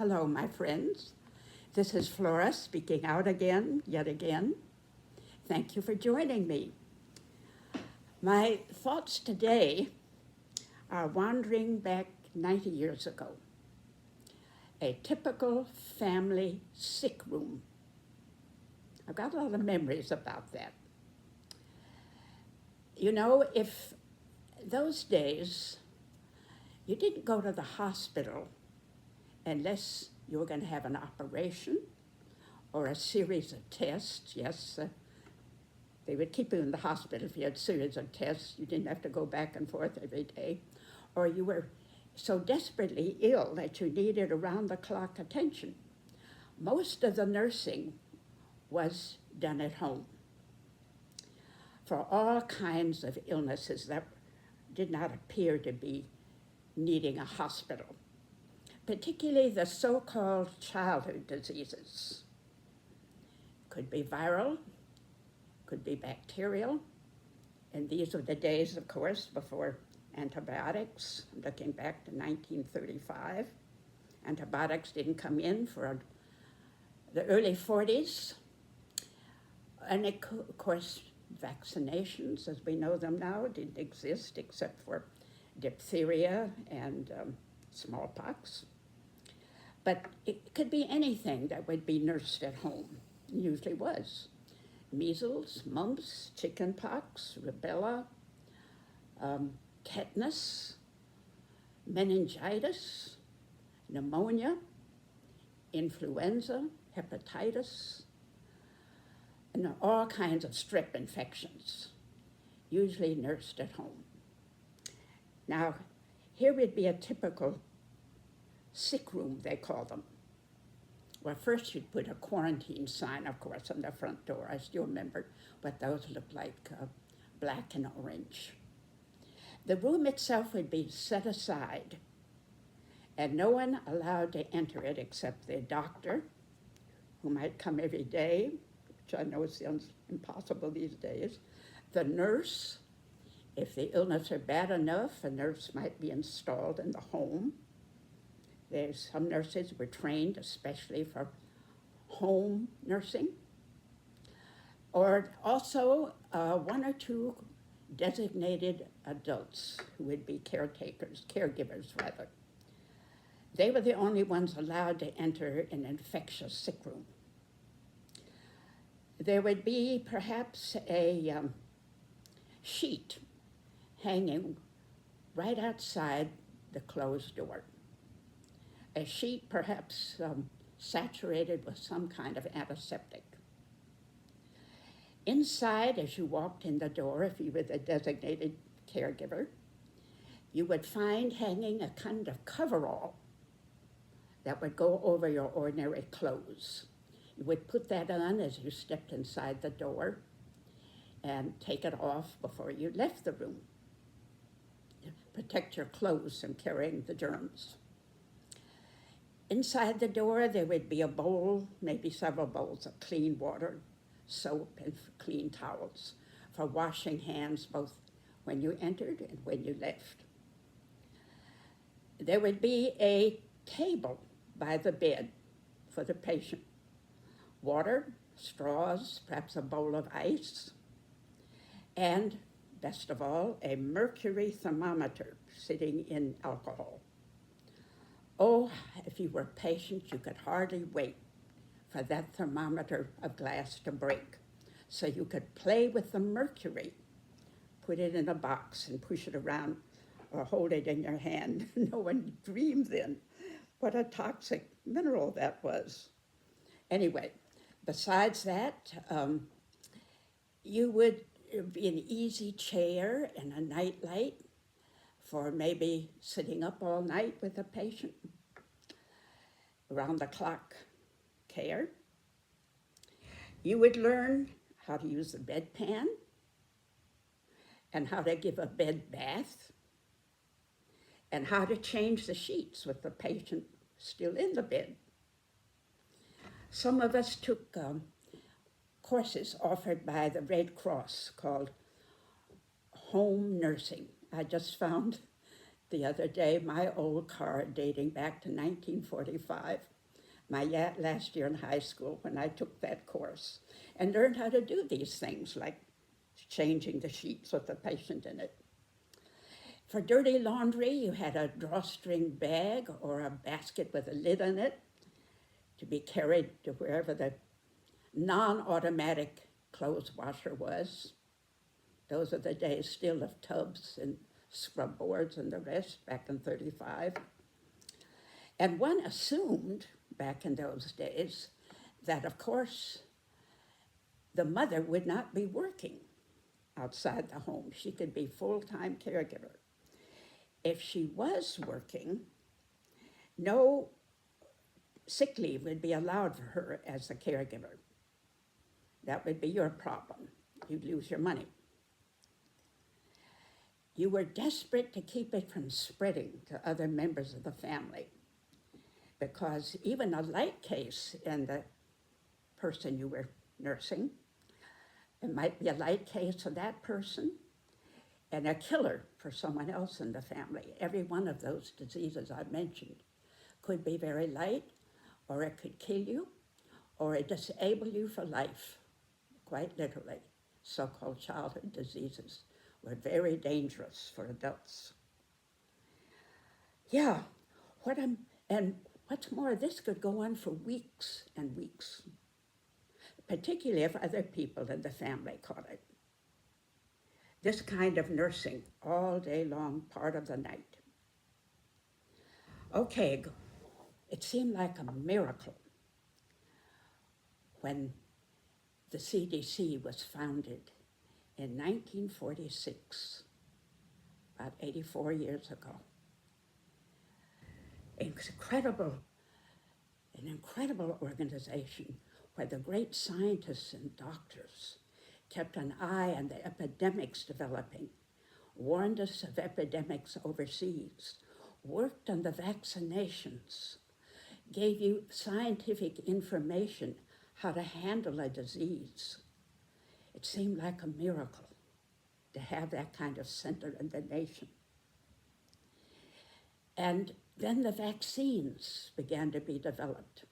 Hello, my friends. This is Flora speaking out again, yet again. Thank you for joining me. My thoughts today are wandering back 90 years ago. A typical family sick room. I've got a lot of memories about that. You know, if those days you didn't go to the hospital unless you were going to have an operation or a series of tests. Yes, they would keep you in the hospital if you had a series of tests. You didn't have to go back and forth every day. Or you were so desperately ill that you needed around-the-clock attention. Most of the nursing was done at home for all kinds of illnesses that did not appear to be needing a hospital, particularly the so-called childhood diseases. Could be viral, could be bacterial, and these were the days, of course, before antibiotics. Looking back to 1935, antibiotics didn't come in for the early 40s. And of course, vaccinations, as we know them now, didn't exist except for diphtheria and smallpox. But it could be anything that would be nursed at home. It usually was. Measles, mumps, chickenpox, rubella, tetanus, meningitis, pneumonia, influenza, hepatitis, and all kinds of strep infections, usually nursed at home. Now, here would be a typical sick room, they call them. Well, first you'd put a quarantine sign, of course, on the front door. I still remember what those looked like, black and orange. The room itself would be set aside, and no one allowed to enter it except the doctor, who might come every day, which I know sounds impossible these days, the nurse. If the illness are bad enough, a nurse might be installed in the home. There's some nurses were trained especially for home nursing, or also one or two designated adults who would be caregivers rather. They were the only ones allowed to enter an infectious sick room. There would be perhaps a sheet hanging right outside the closed door. A sheet perhaps saturated with some kind of antiseptic. Inside, as you walked in the door, if you were the designated caregiver, you would find hanging a kind of coverall that would go over your ordinary clothes. You would put that on as you stepped inside the door and take it off before you left the room to protect your clothes from carrying the germs. Inside the door, there would be a bowl, maybe several bowls of clean water, soap, and clean towels for washing hands both when you entered and when you left. There would be a table by the bed for the patient. Water, straws, perhaps a bowl of ice, and, best of all, a mercury thermometer sitting in alcohol. Oh, if you were patient, you could hardly wait for that thermometer of glass to break so you could play with the mercury, put it in a box and push it around or hold it in your hand. No one dreamed then what a toxic mineral that was. Anyway, besides that, you would be an easy chair and a nightlight for maybe sitting up all night with a patient, around-the-clock care. You would learn how to use the bedpan and how to give a bed bath and how to change the sheets with the patient still in the bed. Some of us took courses offered by the Red Cross called home nursing. I just found the other day my old car dating back to 1945, my last year in high school when I took that course, and learned how to do these things like changing the sheets with the patient in it. For dirty laundry, you had a drawstring bag or a basket with a lid on it to be carried to wherever the non-automatic clothes washer was. Those are the days still of tubs and scrub boards and the rest back in 35. And one assumed back in those days that, of course, the mother would not be working outside the home. She could be full-time caregiver. If she was working, no sick leave would be allowed for her as a caregiver. That would be your problem. You'd lose your money. You were desperate to keep it from spreading to other members of the family, because even a light case in the person you were nursing, it might be a light case of that person and a killer for someone else in the family. Every one of those diseases I mentioned could be very light, or it could kill you, or it disable you for life, quite literally. So-called childhood diseases were very dangerous for adults. Yeah, and what's more, this could go on for weeks and weeks, particularly if other people in the family caught it. This kind of nursing all day long, part of the night. Okay, it seemed like a miracle when the CDC was founded in 1946, about 84 years ago. An incredible organization where the great scientists and doctors kept an eye on the epidemics developing, warned us of epidemics overseas, worked on the vaccinations, gave you scientific information how to handle a disease. It seemed like a miracle to have that kind of center in the nation. And then the vaccines began to be developed,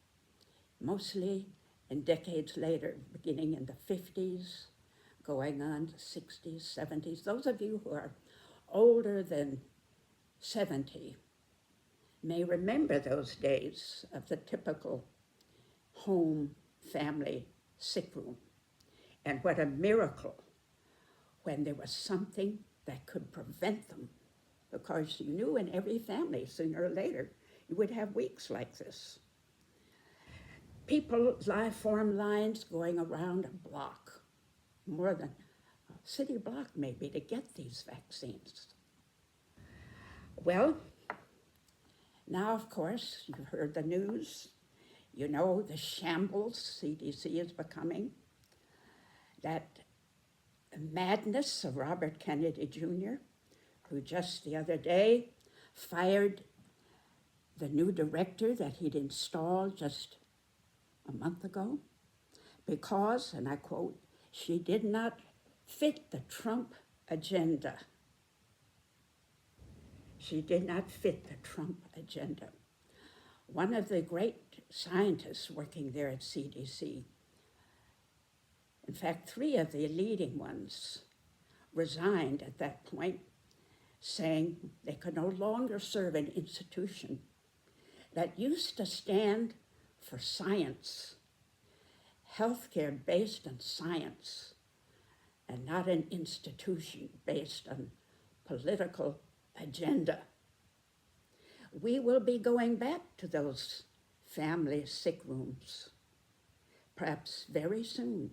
mostly in decades later, beginning in the 50s, going on to 60s, 70s. Those of you who are older than 70 may remember those days of the typical home family sick room, and what a miracle when there was something that could prevent them, because you knew in every family sooner or later you would have weeks like this. People formed lines going around a block, more than a city block maybe, to get these vaccines. Well, now of course you've heard the news. You know the shambles CDC is becoming, that madness of Robert Kennedy Jr., who just the other day fired the new director that he'd installed just a month ago because, and I quote, she did not fit the Trump agenda. She did not fit the Trump agenda. One of the great scientists working there at CDC, in fact, 3 of the leading ones, resigned at that point, saying they could no longer serve an institution that used to stand for science, healthcare based on science, and not an institution based on political agenda. We will be going back to those family sick rooms, perhaps very soon,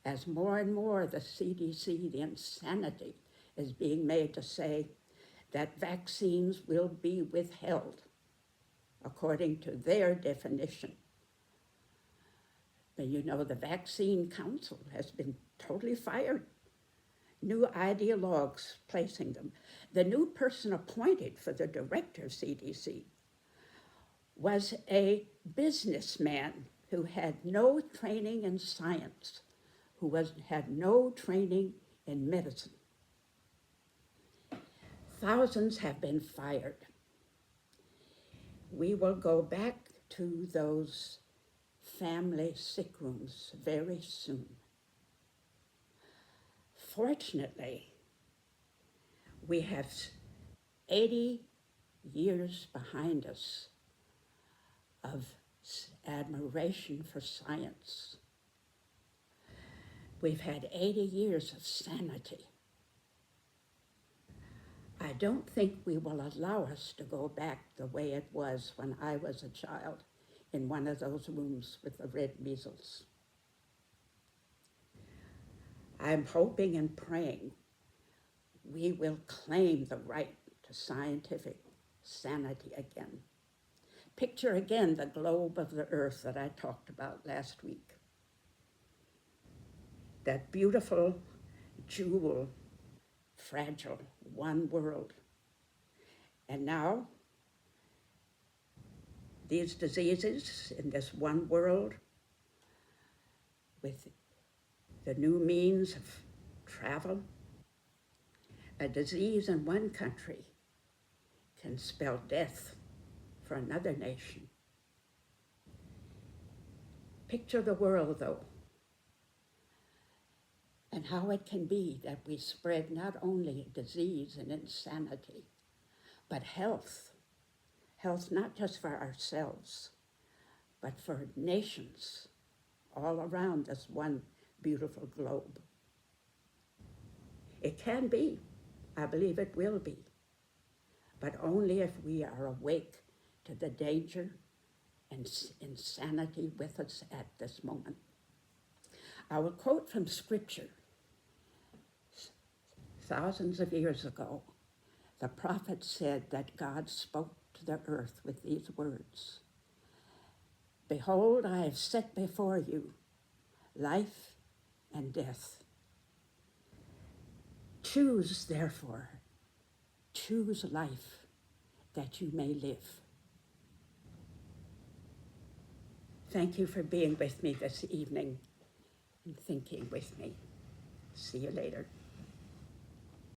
as more and more the CDC, the insanity is being made to say that vaccines will be withheld according to their definition. But you know, the Vaccine Council has been totally fired. New ideologues placing them. The new person appointed for the director of CDC was a businessman who had no training in science, who had no training in medicine. Thousands have been fired. We will go back to those family sick rooms very soon. Fortunately, we have 80 years behind us of admiration for science. We've had 80 years of sanity. I don't think we will allow us to go back the way it was when I was a child in one of those rooms with the red measles. I'm hoping and praying we will claim the right to scientific sanity again. Picture again the globe of the earth that I talked about last week. That beautiful jewel, fragile, one world. And now, these diseases in this one world, with the new means of travel, a disease in one country can spell death for another nation. Picture the world, though, and how it can be that we spread not only disease and insanity, but health. Health not just for ourselves, but for nations all around this one beautiful globe. It can be, I believe it will be, but only if we are awake to the danger and insanity with us at this moment. I will quote from Scripture. Thousands of years ago, the prophet said that God spoke to the earth with these words: "Behold, I have set before you life and death. Choose, therefore, choose life that you may live." Thank you for being with me this evening and thinking with me. See you later.